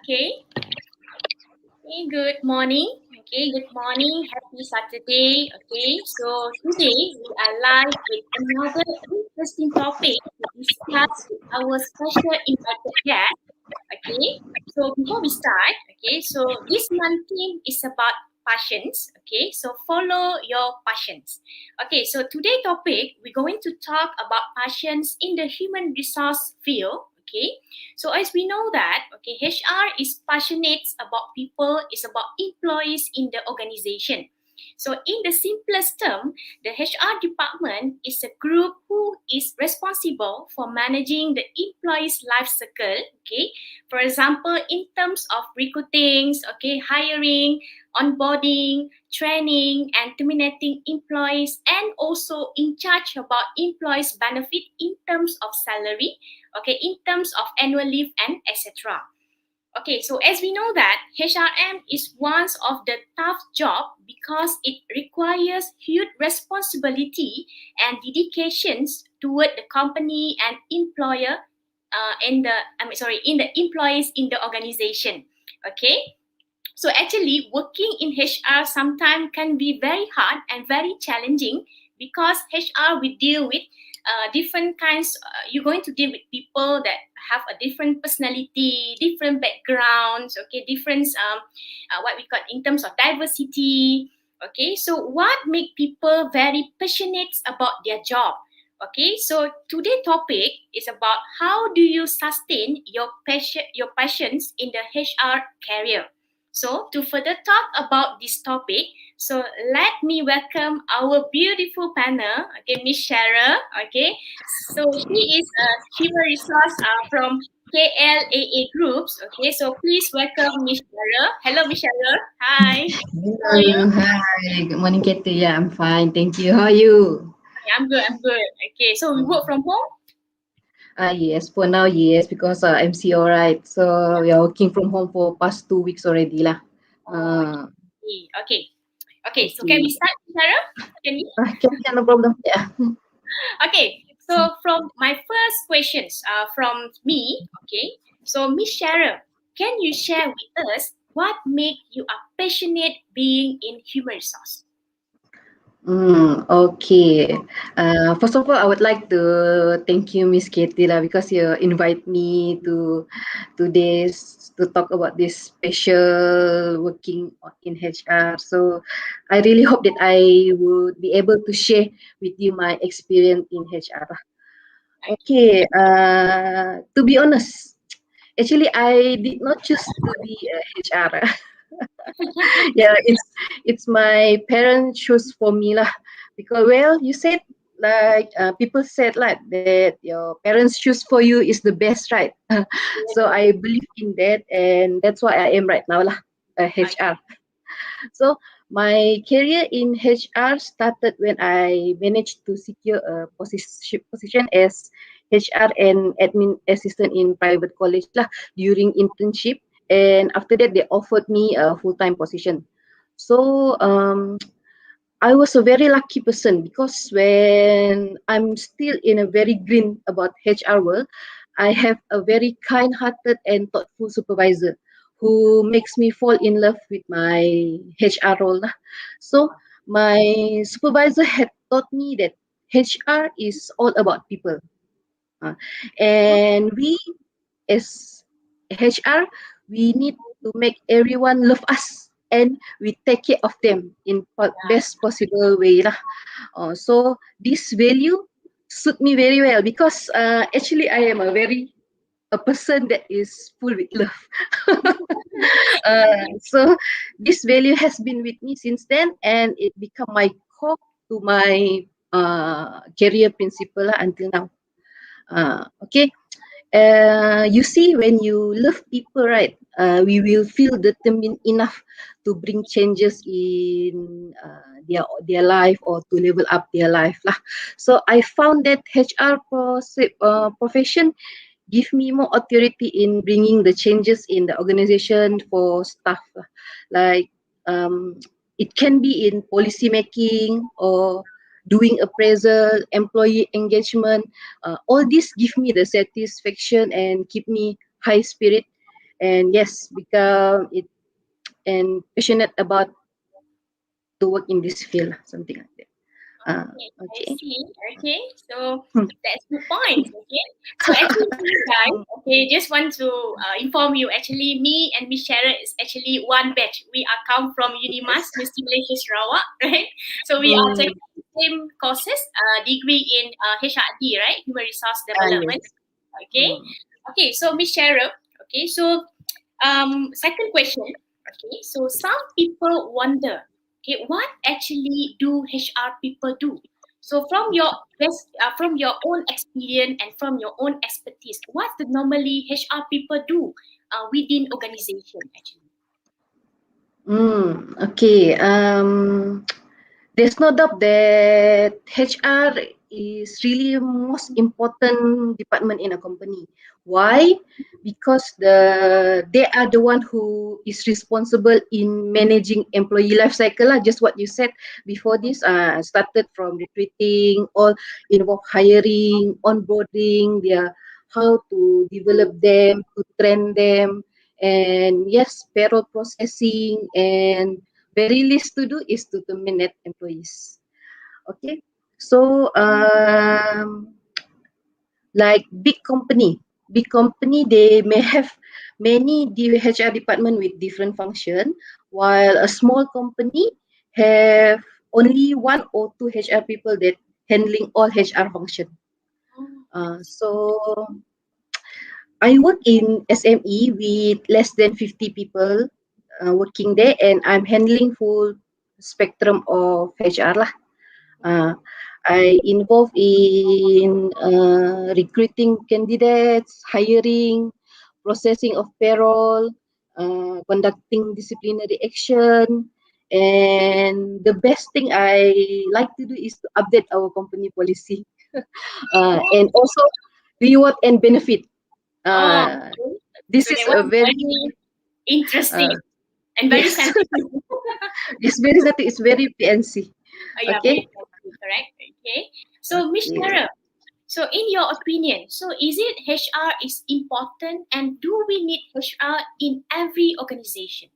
Okay. Okay, good morning. Okay, good morning. Happy Saturday. Okay, so today we are live with another interesting topic to discuss with our special invited guest. Okay, so before we start, okay, so this month theme is about passions. Okay, so follow your passions. Okay, so today topic we're going to talk about passions in the human resource field. Okay, so as we know that, okay, HR is passionate about people, is about employees in the organization. So in the simplest term, the HR department is a group who is responsible for managing the employee's life cycle. Okay, for example, in terms of recruiting, okay, hiring, onboarding, training, and terminating employees, and also in charge about employees' benefit in terms of salary, okay, in terms of annual leave and etc. Okay, so as we know that HRM is one of the tough job because it requires huge responsibility and dedications toward the company and employer in the employees in the organization. Okay, so actually, working in HR sometimes can be very hard and very challenging because HR will deal with different kinds. You're going to deal with people that have a different personality, different backgrounds. Okay, different what we call in terms of diversity. Okay, so what make people very passionate about their job? Okay, so today topic is about how do you sustain your passions in the HR career. So, to further talk about this topic, so let me welcome our beautiful panel, okay, Miss Cheryl, okay. So, she is a human resource from KLAE Groups, okay. So, please welcome Miss Cheryl. Hello, Miss Cheryl. Hi. How are you? Hello, hi. Good morning, Katie. Yeah, I'm fine. Thank you. How are you? Yeah, I'm good. I'm good. Okay. So, we work from home. Yes, for now, yes, because I'm CEO, right? So we are working from home for past 2 weeks already lah. Oh, I Uh, see. Okay. Okay. So, can we okay. start, Cheryl? Can we? Can, no problem. Yeah. Okay, so from my first questions from me, okay, so Miss Cheryl, can you share with us what make you a passionate being in human resource? Okay. First of all, I would like to thank you, Miss Katie, lah, because you invite me to this to talk about this special working in HR. So I really hope that I would be able to share with you my experience in HR. Okay. Okay. To be honest, actually, I did not choose to be a HR. Yeah, it's my parents choose for me lah, because well you said like people said like that your parents choose for you is the best, right? So I believe in that, and that's why I am right now lah, a Okay. HR. So my career in HR started when I managed to secure a position as HR and admin assistant in private college lah during internship, and after that they offered me a full-time position. So I was a very lucky person because when I'm still in a very green about HR world, I have a very kind-hearted and thoughtful supervisor who makes me fall in love with my HR role lah. So my supervisor had taught me that HR is all about people. Uh, and we as HR, we need to make everyone love us and we take care of them in best possible way lah. So this value suit me very well because actually I am a person that is full with love. So this value has been with me since then, and it become my core to my career principle lah until now. Okay. you see, when you love people, right, we will feel determined enough to bring changes in their life or to level up their life lah. So I found that profession give me more authority in bringing the changes in the organization for staff lah. Like it can be in policy making or doing appraisal, employee engagement. All this give me the satisfaction and keep me high spirit, and yes, become it and passionate about to work in this field, something like that. Okay, I Okay. see. Okay, so Hmm. that's the point. Okay, so actually, guys, okay, just want to inform you. Actually, me and Miss Cheryl is actually one batch. We are come from Yes. Unimas, Mesti Malaysia Sarawak, right? So we are Mm. taking the same courses, degree in HRD, right? Human Resource Yes. Development. Okay, Mm. okay. So Miss Cheryl, okay. So second question. Okay, so some people wonder, okay, what actually do HR people do? So from your own experience and from your own expertise, what do normally HR people do within organization actually? Okay. There's no doubt that HR is really most important department in a company. Why? Because they are the one who is responsible in managing employee life cycle lah. Just what you said before this. Started from recruiting, all involve hiring, onboarding, their how to develop them, to train them, and yes, payroll processing, and very least to do is to terminate employees. Okay, so like big company, they may have many HR department with different function, while a small company have only one or two HR people that handling all HR function. Oh, So I work in SME with less than 50 people working there, and I'm handling full spectrum of HR lah. Uh, I involved in recruiting candidates, hiring, processing of payroll, conducting disciplinary action, and the best thing I like to do is to update our company policy, oh, and also reward and benefit. oh, Uh, okay. this So is that a was very very interesting uh, and very yes, sensitive. it's very that is very PNC. Yeah, Okay. very sensitive, correct? Okay. So Miss Okay. Cheryl, so, in your opinion, so is it HR is important, and do we need HR in every organization?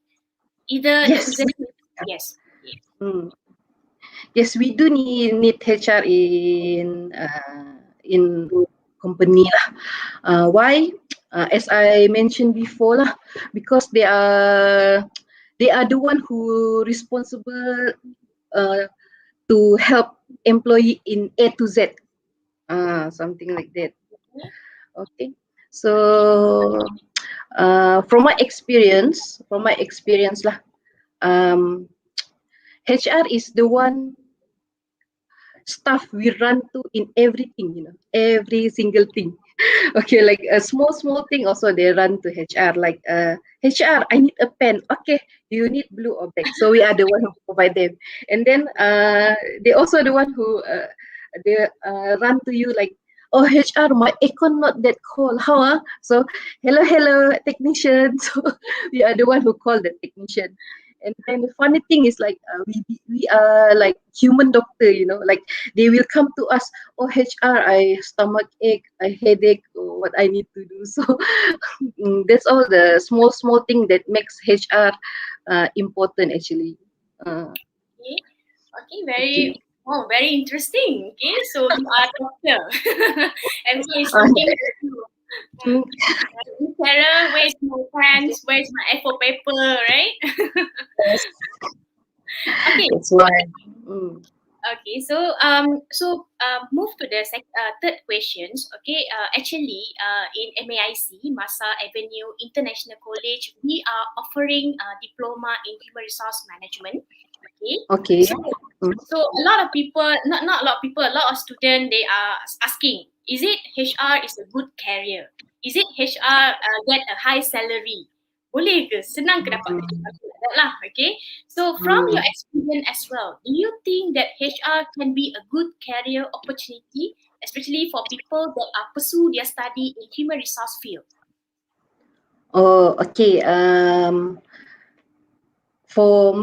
Either the Yes. organization, yes. Okay. Mm. Yes, we do need HR in company lah. Why? As I mentioned before lah, because they are the one who responsible uh, to help employee in A to Z. Something like that. Okay. Okay. So from my experience lah, um, HR is the one staff we run to in everything, every single thing. Okay, like a small thing also they run to HR. Like HR, I need a pen. Okay, you need blue or black. So we are the one who provide them, and then they also the one who they run to you like, oh HR, my aircon not that cold. How So hello technician. So we are the one who call the technician. And then the funny thing is like we are like human doctor, like they will come to us. Oh HR, I stomach ache, I headache, or what I need to do. So that's all the small thing that makes HR important actually. Uh, Okay. Okay. okay. Very interesting. Okay. So you are a doctor. Everyone is Uh, looking at you. mm, Sarah, where's my pants? Where's my A4 paper? Right? yes, Okay. that's why. Mm, Okay, move to the third questions. Okay, actually, in MAIC, Masa Avenue International College, we are offering a diploma in human resource management. Okay, okay. Mm. So a lot of people, not a lot of people, a lot of students, they are asking, is it HR is a good career? Is it HR get a high salary? Boleh ke? Senang ke dapat kerja? Mm. Something like that lah, okay? So from your Mm. experience as well, do you think that HR can be a good career opportunity, especially for people that are pursue their study in human resource field? Oh, okay. For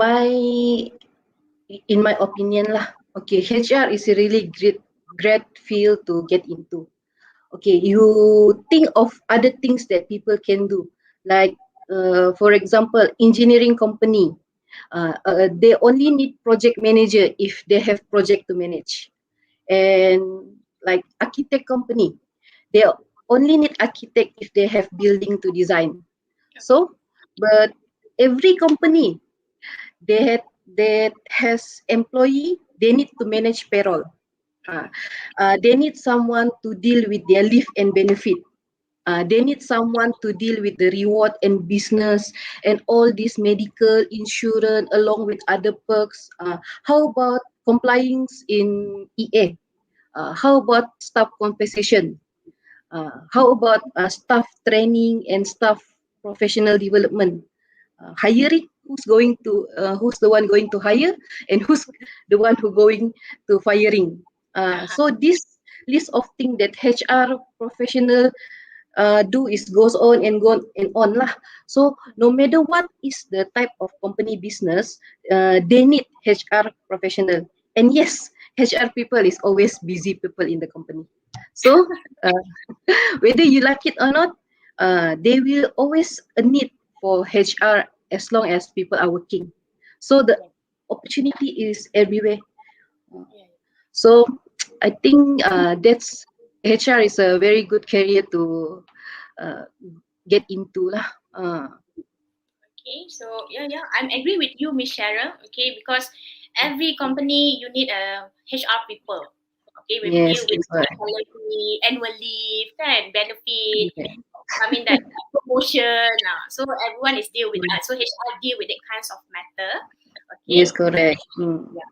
in my opinion lah, okay, HR is a really great field to get into. Okay, you think of other things that people can do, like for example, engineering company. They only need project manager if they have project to manage, and like architect company, they only need architect if they have building to design. So, but every company that has employee, they need to manage payroll. Uh, they need someone to deal with their leave and benefit. They need someone to deal with the reward and business and all this medical insurance along with other perks. How about compliance in EA? How about staff compensation? How about staff training and staff professional development? Hiring, who's the one going to hire, and who's the one who going to firing. So this list of things that HR professional do is goes on and go and on lah. So no matter what is the type of company business, they need HR professional. And yes, HR people is always busy people in the company. So uh, whether you like it or not, they will always a need for HR as long as people are working. So the Yeah, opportunity is everywhere. yeah. So I think that's HR is a very good career to uh, get into lah. Okay, so yeah, I'm agree with you, Miss Cheryl. Okay, because every company you need a HR people. Okay, we Yes, deal with that's right. salary, annual leave, kan, benefit. Yeah. I mean that promotion. So everyone is deal with. So HR deal with that kinds of matter. Yes, Okay. correct. Mm. Yeah.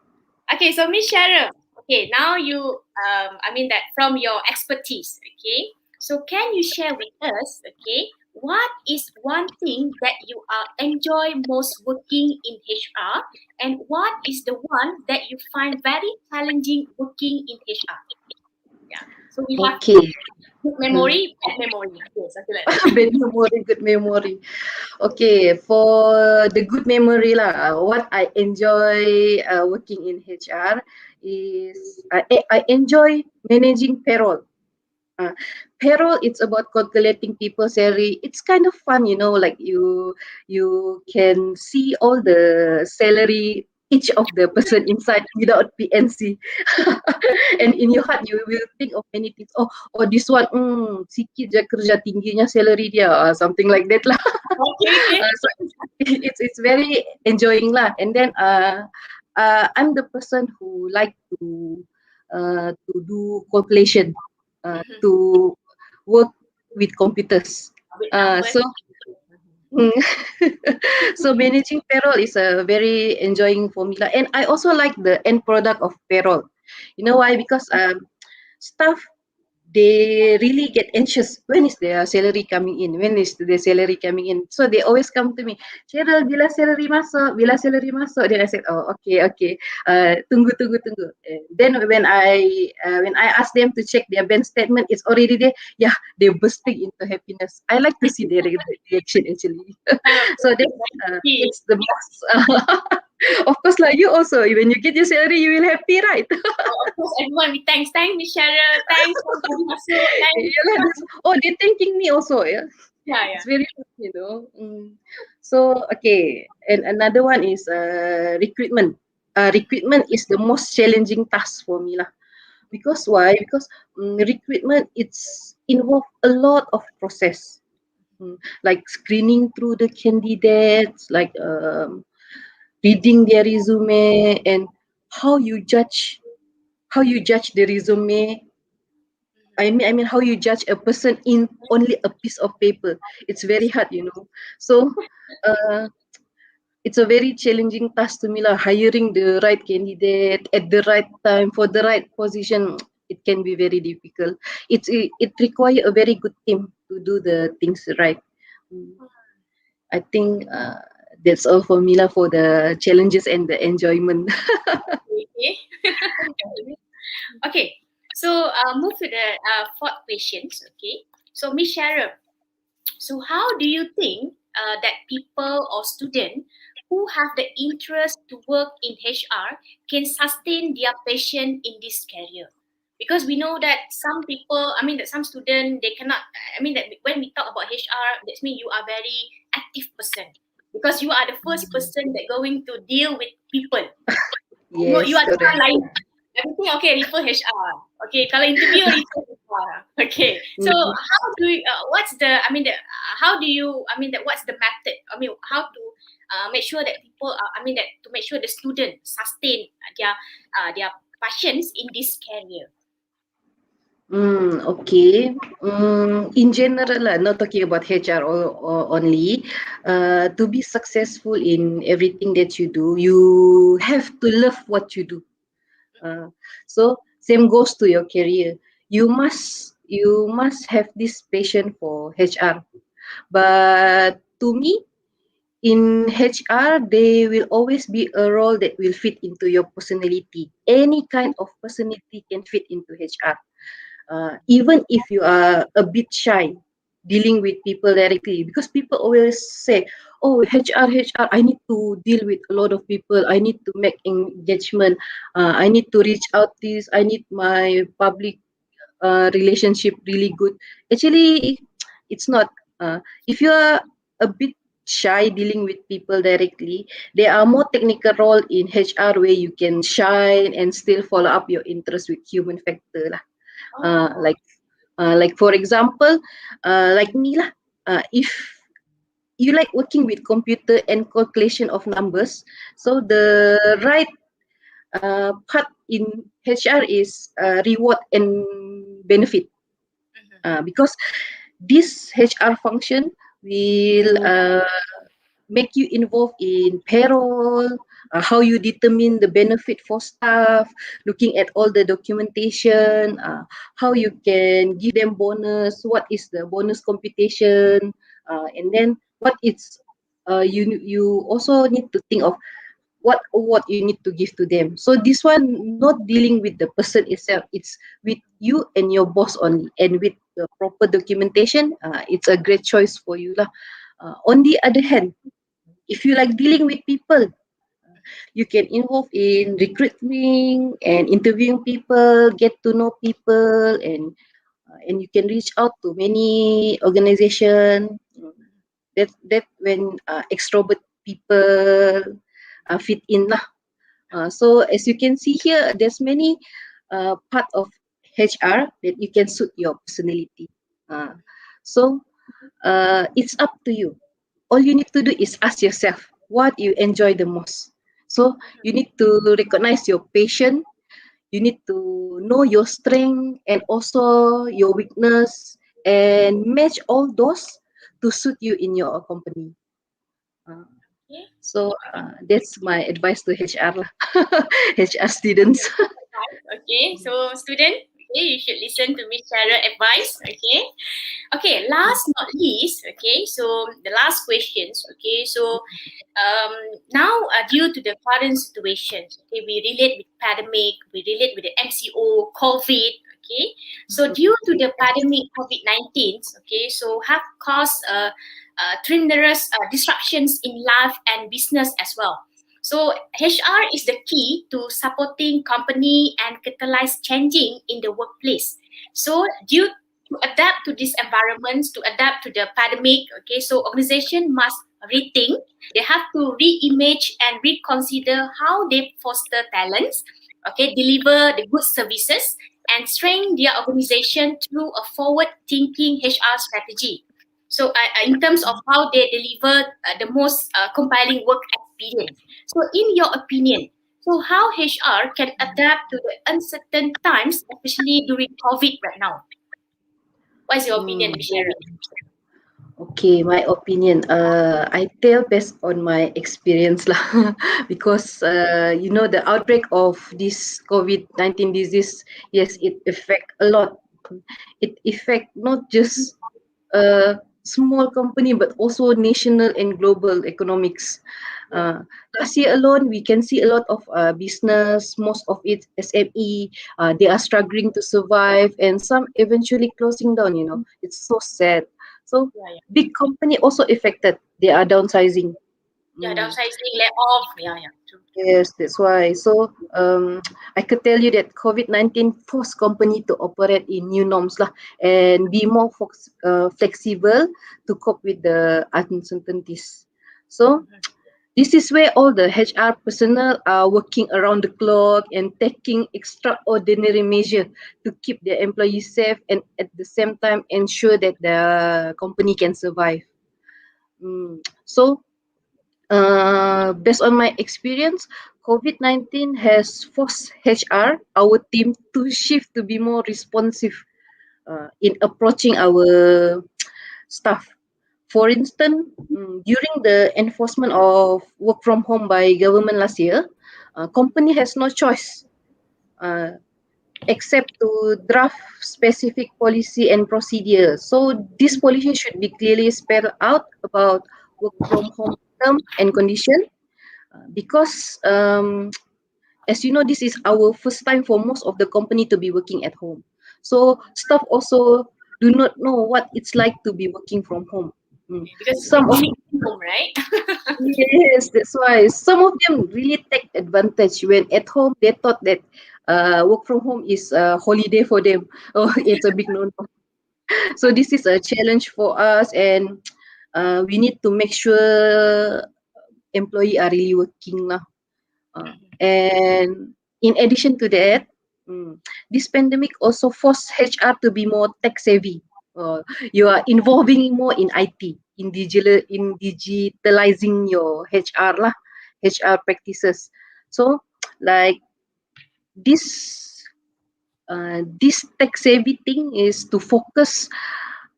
Okay, so Miss Cheryl. Okay, now you I mean that from your expertise. Okay, so can you share with us? Okay, what is one thing that you enjoy most working in HR, and what is the one that you find very challenging working in HR? Yeah. So we have Okay. good Mm. memory, bad memory. Okay, something like that. Bad memory, good memory. Okay, for the good memory lah, what I enjoy working in HR is I enjoy managing payroll. Uh, Payroll, it's about calculating people's salary. It's kind of fun, like you can see all the salary each of the person inside without PNC. And in your heart you will think of many things. Oh, this one, sikit je kerja tingginya salary dia, something like that lah. Okay, okay. So it's very enjoying lah. And then I'm the person who like to do calculation, Mm-hmm. to work with computers. With numbers. So mm, so managing payroll is a very enjoying formula, and I also like the end product of payroll. You know why? Because staff, they really get anxious. When is their salary coming in? When is the salary coming in? So they always come to me, Cheryl, bila salary masuk? Bila salary masuk? Then I said, oh, okay, okay. Tunggu, tunggu, tunggu. Then when I ask them to check their bank statement, it's already there. Yeah, they're bursting into happiness. I like to see their reaction actually. So Okay. that's the most. Of course, like you also, when you get your salary, you will happy, right? Of course, everyone, we thanks Miss Cheryl, thanks for having us. So thanks. Yeah, they're thanking me also. Yeah, Yeah, yeah. it's very good. So okay, and another one is recruitment. Recruitment is the most challenging task for me lah. Because why? Because recruitment, it's involve a lot of process, like screening through the candidates, like reading their resume, and how you judge the resume. I mean, how you judge a person in only a piece of paper. It's very hard. So, uh, it's a very challenging task to me lah. Hiring the right candidate at the right time for the right position, it can be very difficult. It require a very good team to do the things right. Mm, I think that's all for me lah for the challenges and the enjoyment. Okay. Okay. So move to the fourth questions. Okay. So Miss Cheryl, so how do you think that people or students who have the interest to work in HR can sustain their passion in this career? Because we know that some people, I mean, that some students they cannot. I mean, that when we talk about HR, that means you are very active person because you are the first person that going to deal with people. You Yes, are the correct. one lain. Everything okay, refer HR. Okay, kalau interview refer HR. Okay. So Mm, how do you, what's the I mean the how do you I mean that what's the method? I mean how to make sure that people I mean that to make sure the student sustain their passions in this career. okay. In general, lah, not talking about HR or only, to be successful in everything that you do, you have to love what you do. Uh, so same goes to your career. You must have this passion for HR. But to me, in HR, there will always be a role that will fit into your personality. Any kind of personality can fit into HR. Even if you are a bit shy dealing with people directly, because people always say, oh, HR, I need to deal with a lot of people, I need to make engagement, I need to reach out this, I need my public relationship really good. Actually, it's not. If you are a bit shy dealing with people directly, there are more technical role in HR where you can shine and still follow up your interest with human factor lah. uh, Oh. like like for example, like me lah, if you like working with computer and calculation of numbers, so the right part in HR is reward and benefit, Mhm. because this HR function will make you involved in payroll, how you determine the benefit for staff, looking at all the documentation, how you can give them bonus, what is the bonus computation, and then what is you also need to think of what you need to give to them. So this one not dealing with the person itself, it's with you and your boss only, and with the proper documentation, it's a great choice for you lah. On the other hand, if you like dealing with people, you can involve in recruiting and interviewing people, get to know people, and you can reach out to many organization. That when extrovert people fit in lah. So as you can see here, there's many part of HR that you can suit your personality. So it's up to you. All you need to do is ask yourself what you enjoy the most. So you need to recognize your passion. You need to know your strength and also your weakness, and match all those to suit you in your company. Uh, Okay. so that's my advice to HR lah. HR students. Right. Okay. So student, okay, you should listen to Miss Cheryl advice. Okay. Okay, last not least, okay, so the last questions, okay, so now due to the current situation, okay, we relate with pandemic, we relate with the MCO, COVID, okay, so due to the pandemic COVID-19, okay, so have caused tremendous disruptions in life and business as well. So HR is the key to supporting company and catalyze changing in the workplace. So due to adapt to these environments, to adapt to the pandemic, okay, so organization must rethink. They have to re-image and reconsider how they foster talents, okay, deliver the good services, and strengthen their organization through a forward-thinking HR strategy. So, in terms of how they deliver the most compelling work experience. So, in your opinion, so how HR can adapt to the uncertain times, especially during COVID right now? What's your opinion, Mm. Miss Cheryl? Okay, my opinion. I tell based on my experience lah, because the outbreak of this COVID-19 disease, yes, it affect a lot. It affect not just a small company but also national and global economics. Uh, Last year alone, we can see a lot of business, most of it SME, they are struggling to survive, and some eventually closing down. It's so sad. So Yeah, yeah. big company also affected. They are downsizing. Yeah, Mm. downsizing, lay off. Yeah, yeah. True. Yes, that's why. So I could tell you that COVID-19 forced company to operate in new norms lah, and be more flexible to cope with the uncertainties. So Mhm. this is where all the HR personnel are working around the clock and taking extraordinary measure to keep their employees safe and at the same time ensure that the company can survive. So based on my experience, COVID-19 has forced HR, our team, to shift to be more responsive in approaching our staff. For instance, during the enforcement of work from home by government last year, company has no choice uh, except to draft specific policy and procedure. So this policy should be clearly spelled out about work from home term and condition, because as you know, this is our first time for most of the company to be working at home. So staff also do not know what it's like to be working from home. Because we Some of only at home, right? Yes, that's why some of them really take advantage when at home they thought that work from home is a holiday for them. Oh, it's a big no-no. So this is a challenge for us, and we need to make sure employee are really working lah. And in addition to that, this pandemic also forced HR to be more tech savvy. You are involving more in IT, in digitalizing your HR lah, HR practices. So, like this tech savvy thing is to focus.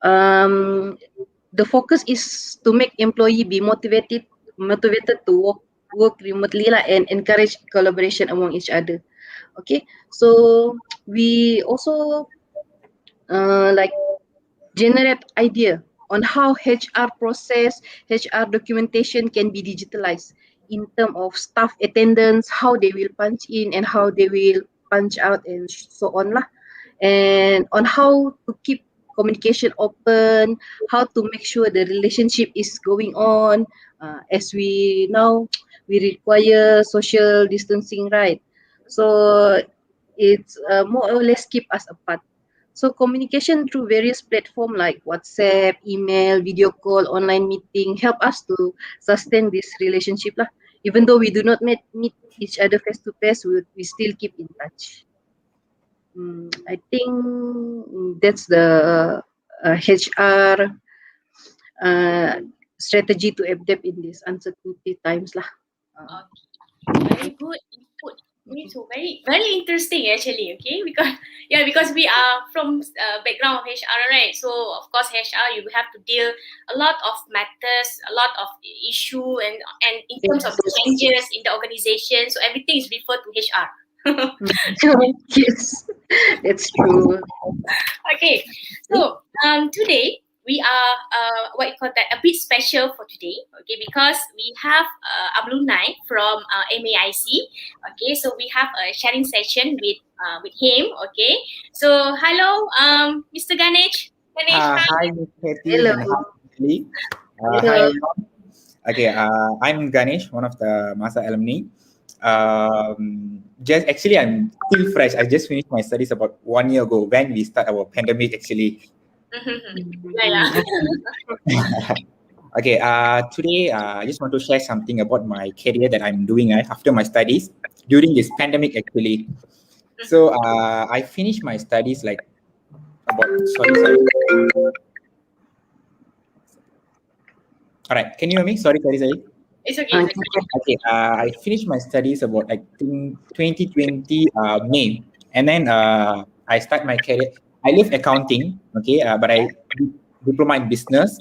Um, the focus is to make employee be motivated to work remotely lah, and encourage collaboration among each other. Okay, so we also like generate idea on how HR process, HR documentation can be digitalized in terms of staff attendance, how they will punch in and how they will punch out, and so on lah. And on how to keep communication open, how to make sure the relationship is going on, as we now we require social distancing, right? So it's more or less keep us apart. So communication through various platforms like WhatsApp, email, video call, online meeting help us to sustain this relationship lah. Even though we do not meet each other face to face, we still keep in touch. I think that's the HR uh, strategy to adapt in these uncertainty times lah. Uh, Very good input. Okay, so very very interesting actually. Okay, because yeah, because we are from background of HR, right? So of course HR you have to deal a lot of matters, a lot of issue, and in terms of yes. changes in the organization, so everything is referred to HR. Yes, that's true. Okay, so today we are what you call that, a bit special for today. Okay, because we have alumni from MAIC. Okay, so we have a sharing session with him. Okay, so hello, Mr. Ganesh. Ganesh, hi. Hi, Miss Hetty, Hello. and hi, Lee. Hi, Hello. everyone. Okay, I'm Ganesh, one of the Masa alumni. Just actually, I'm still fresh. I just finished my studies about 1 year ago when we start our pandemic. Actually, Yeah, yeah. okay. Today, I just want to share something about my career that I'm doing after my studies during this pandemic. Actually, so I finished my studies like about sorry. All right, can you hear me? Sorry. It's okay. It's okay. Okay, I finished my studies about I think 2020 May, and then I start my career. I love accounting, okay, but I diploma in business.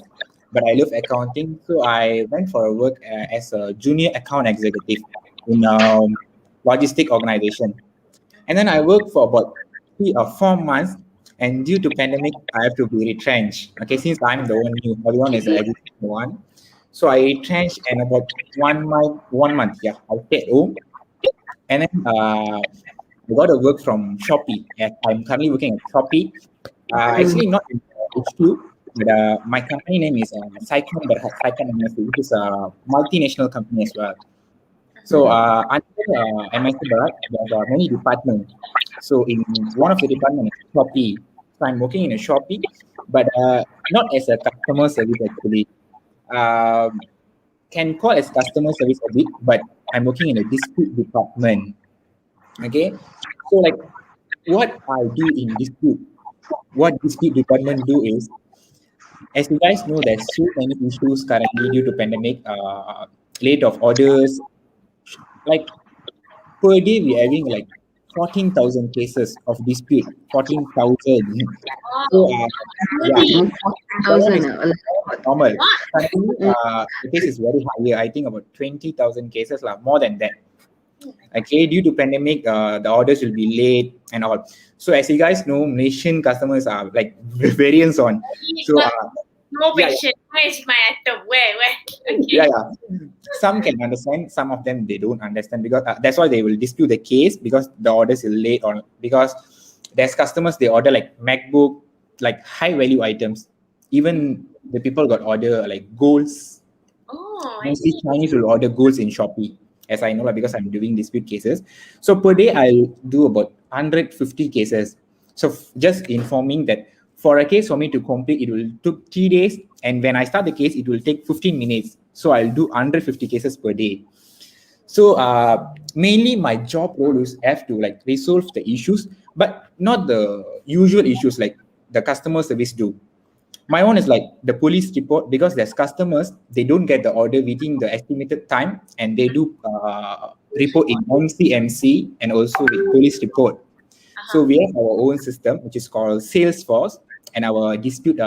but I love accounting. So I went for a work as a junior account executive in a logistic organization. And then I worked for about 3 or 4 months. And due to pandemic, I have to be retrenched. Okay, since I'm the one new, everyone is the existing one. So I retrenched and about 1 month, yeah, I stayed home. And then I got a work from Shopee. Yes, I'm currently working at Shopee. Actually, not in HQ, but my company name is Sycom Berhad, Sycom MSC, which is a multinational company as well. So under MSC Berhad, there's many departments. So in one of the departments is Shopee. So I'm working in a Shopee, but not as a customer service actually. Um, can call as customer service a bit, but I'm working in a dispute department. Okay, so like what I do in dispute, what dispute department do is, as you guys know, there's so many issues currently due to pandemic, late of orders. Like per day, we're having like 14,000 cases of dispute. 14,000. So Wow. yeah, Really? 14,000. is normal. What? Currently, the case is very higher. I think about 20,000 cases, more than that. Okay, due to pandemic, the orders will be late and all. So as you guys know, Malaysian customers are like variants on. So But no yeah, patient. Where is my item? Where? Okay. yeah. Some can understand, some of them they don't understand, because that's why they will dispute the case, because the orders is late, or because there's customers they order like MacBook, like high value items. Even the people got order like golds. Oh, I Mostly see. Chinese will order goods in Shopee, as I know, because I'm doing dispute cases. So per day, I'll do about 150 cases. So just informing that for a case for me to complete, it will took 3 days. And when I start the case, it will take 15 minutes. So I'll do 150 cases per day. So mainly my job role is have to like resolve the issues, but not the usual issues like the customer service do. My one is like the police report, because there's customers, they don't get the order within the estimated time, and they do report in MCMC and also with police report. So we have our own system, which is called Salesforce, and our dispute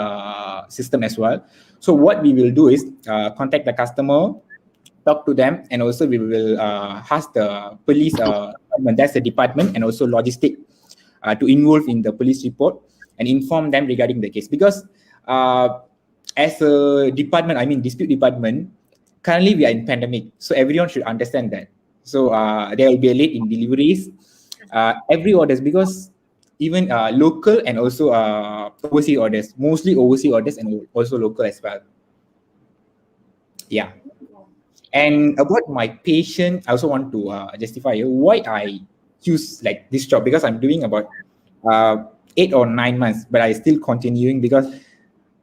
system as well. So what we will do is contact the customer, talk to them, and also we will ask the police department, that's the department, and also logistic to involve in the police report and inform them regarding the case. Because as a department, I mean dispute department, currently we are in pandemic, so everyone should understand that. So there will be a late in deliveries, every orders, because even local and also overseas orders, mostly overseas orders and also local as well. Yeah. And about my patient, I also want to justify why I choose like this job, because I'm doing about 8 or 9 months, but I still continuing because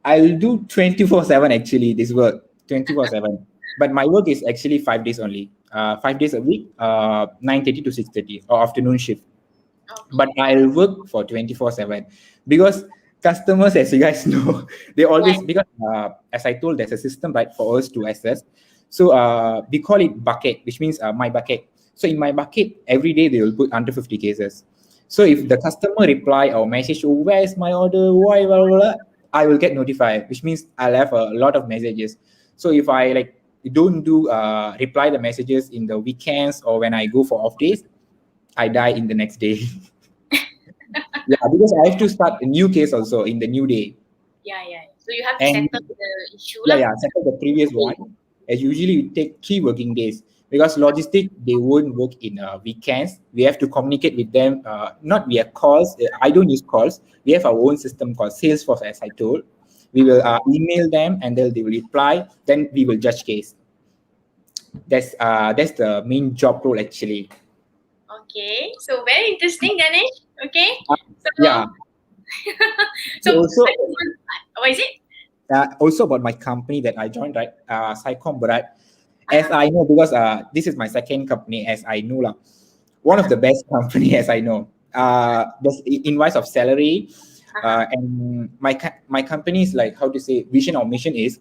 I'll do 24/7 actually this work 24/7. But my work is actually 5 days only, 5 days a week, 9:30 to 6:30 or afternoon shift. But I'll work for 24/7 because customers, as you guys know, they always, because as I told, there's a system right for us to access. So we call it bucket, which means my bucket. So in my bucket, every day they will put under 50 cases. So if the customer reply or message, oh, where is my order? Why, blah, blah, blah, I will get notified, which means I'll have a lot of messages. So if I like don't do reply the messages in the weekends or when I go for off days, I die in the next day. Yeah, because I have to start a new case also in the new day. Yeah. So you have to And settle the issue lah. yeah, settle the previous one. As usually it take 3 working days, because logistic they won't work in weekends. We have to communicate with them, not via calls. I don't use calls. We have our own system called Salesforce, as I told. We will email them and they will reply. Then we will judge case. That's the main job role actually. Okay. So very interesting, Ganesh. Okay. So Yeah. so Also, what is it? also about my company that I joined, right? Sycom Berhad. As I know, because this is my second company, as I know, one of the best company as I know. There's invoice of salary, and my company is like, how to say, vision or mission is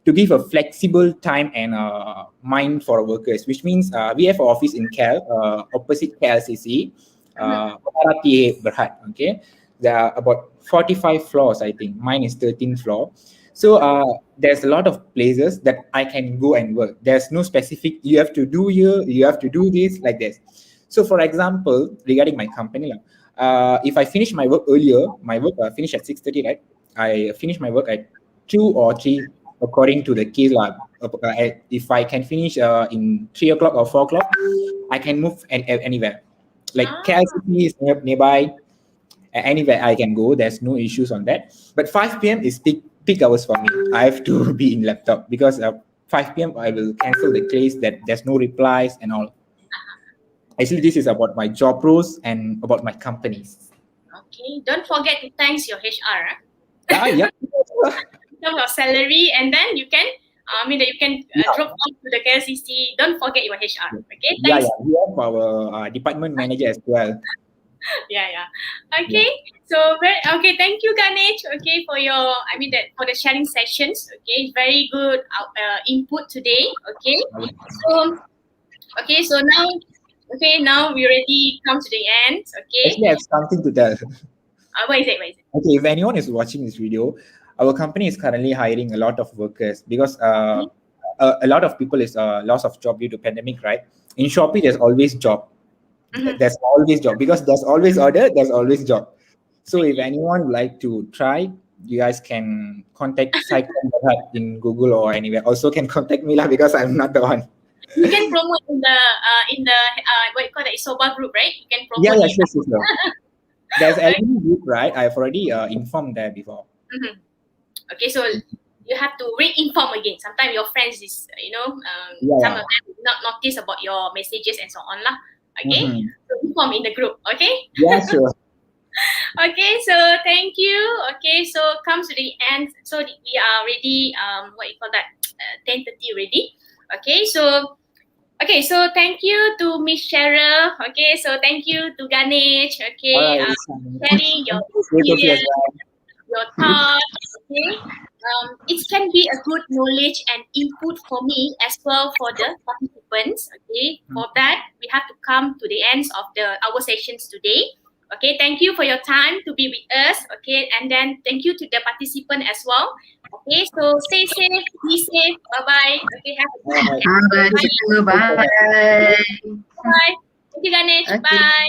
to give a flexible time and mind for our workers, which means we have an office in opposite KLCC, RTA Berhad. Okay, there are about 45 floors, I think. Mine is 13th floor. So there's a lot of places that I can go and work. There's no specific you have to do here, you have to do this like this. So for example, regarding my company, if I finish my work earlier, my work finish at 6:30, right? I finish my work at 2 or 3 according to the case. If I can finish in 3 o'clock or 4 o'clock, I can move anywhere. Like Ah, KLCC is nearby, anywhere I can go. There's no issues on that. But 5 p.m. is peak hours for me. I have to be in laptop because 5 p.m. I will cancel the case that there's no replies and all. Actually, this is about my job roles and about my companies. okay. Don't forget to thanks your HR. Yeah. In terms of salary, and then you can, that you can drop off to the KLCC. Don't forget your HR. Okay, Yeah. thanks. We have our department manager as well. Yeah. Okay. So okay. Thank you, Ganesh. Okay, for your, for the sharing sessions. Okay, very good input today. Okay. So now we already come to the end. Okay. Actually, I have something to tell. What is it? Okay, if anyone is watching this video, our company is currently hiring a lot of workers because a lot of people is loss of job due to pandemic, right? In Shopee, there's always job. There's always job because there's always order, there's always job. So if anyone would like to try, you guys can contact Cyclone in Google or anywhere. Also can contact me lah because I'm not the one. You can promote in the what you call the Isoba group, right? You can promote. Yeah, sure. There's LB group, right? I've already informed there before. Okay, so you have to re-inform again. Sometimes your friends is, some of them not notice about your messages and so on lah. Okay, so inform in the group. Okay. Yeah, sure. Okay, so thank you. Okay, so comes to the end. So we are already 10:30 already. Okay, so thank you to Miss Cheryl. Okay, so thank you to Ganesh. Okay, sharing your experience, your thoughts. Okay, it can be a good knowledge and input for me as well for the participants. Okay, for that we have to come to the ends of our sessions today. Okay, thank you for your time to be with us. Okay, and then thank you to the participant as well. Okay, so stay safe, be safe. Bye bye. Okay, have a good day. Bye. Bye. Thank you, Ganesh. Okay. Bye.